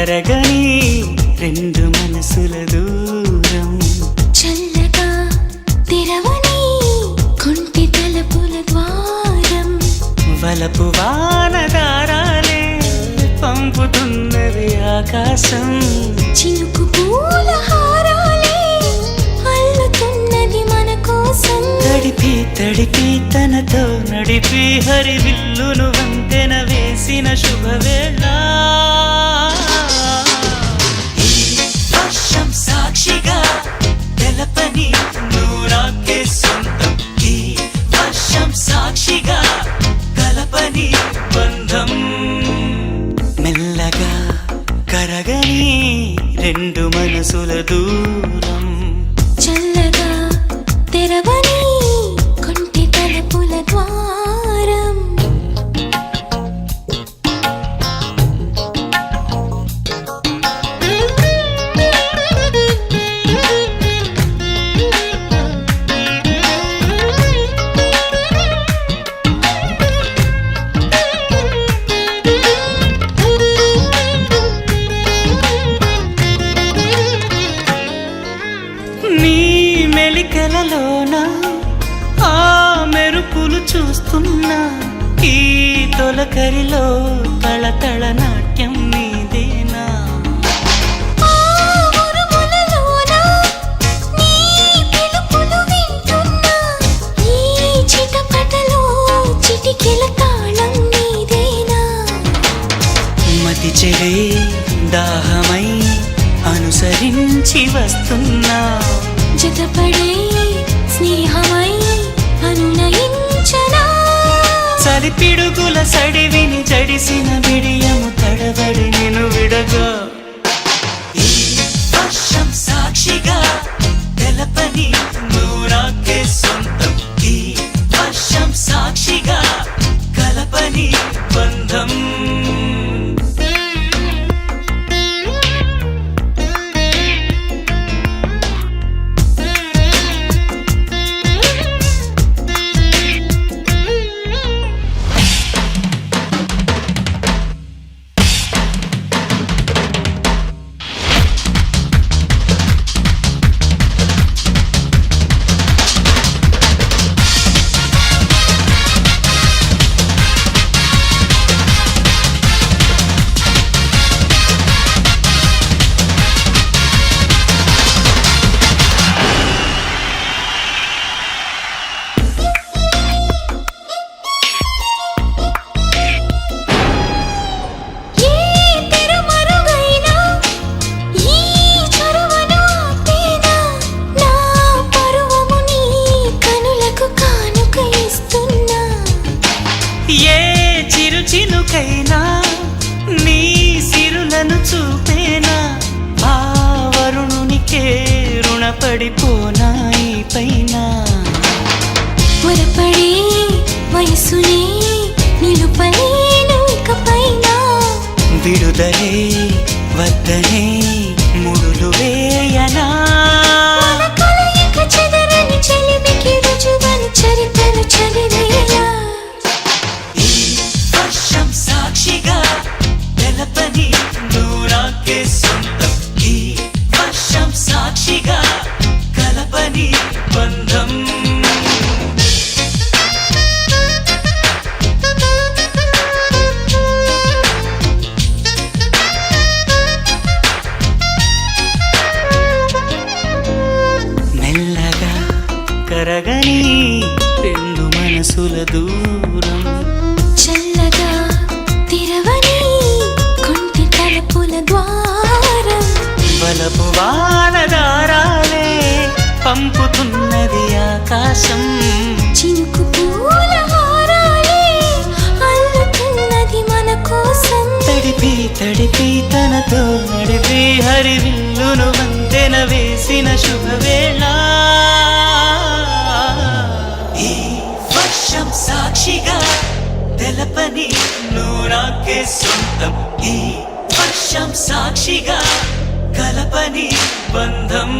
కరగని రెండు మనసుల దూరం చల్లగా తెరవని కుంటి తలుపుల ద్వారం వలపు వానదారాలే పంపుతున్నది ఆకాశం చినుకు పూల హారాలే అల్లుతున్నది మన కోసం తడిపి తడిపి తనతో నడిపి హరివిల్లును వంతెన వేసిన శుభవేళ వర్షం సాక్షిగా తెలపని నువ్వు నాకే సొంతం ఈ వర్షం సాక్షిగా కలపని బంధం మెల్లగా కరగని రెండు మనసుల దూరం చల్లగా తెరవని కుంటి తలుపుల ద్వారం నీ మెలికలలోన ఆ మెరుపులు చూస్తున్నా ఈ తొలకరిలో తళతళ నాట్యం నీదేనా ఆ ఉరుములలోన నీ పిలుపులు వింటున్నా ఈ చిటపటలో చిటికెల తాళం నీదేనా మతి చెడే దాహమై అనుసరించి వస్తున్నా జతపడే స్నేహమై అనునయించనా చలిపిడుగుల సడివిని జడిసిన బిడియము తడబడి నిన్ను విడగా ఈ వర్షం సాక్షిగా తెలపని నువ్వు నాకే సొంతం ఈ వర్షం సాక్షిగా కలపని బంధం ఏ చిరు చినుకైనా నీ సిరులను చూపేనా ఆ వరుణునికే రుణపడిపోనా ఈ పైన త్వరపడే వయసునే నిలుపలేను ఇకపైన విడుదలే వద్దనే ముడులు వేయనా మన కలయిక చెదరని చెలిమికి రుజువని చరిత్రను చదివేలా వర్షం సాక్షిగా తెలపని నువ్వు నాకే సొంతం ఈ వర్షం సాక్షిగా కలపని బంధం మెల్లగా కరగని రెండు మనసుల దూరం చల్లగా తెరవని కుంటి తలుపుల ద్వారం వలపు వానదారాలే పంపుతున్నది ఆకాశం చినుకు పూల హారాలే అల్లుతున్నది మన కోసం తడిపి తడిపి తనతో నడిపి హరివిల్లును వంతెన వేసిన శుభవేళ ఈ వర్షం సాక్షిగా తెలపని నువ్వు నాకే సొంతం ఈ వర్షం సాక్షిగా కలపని బంధం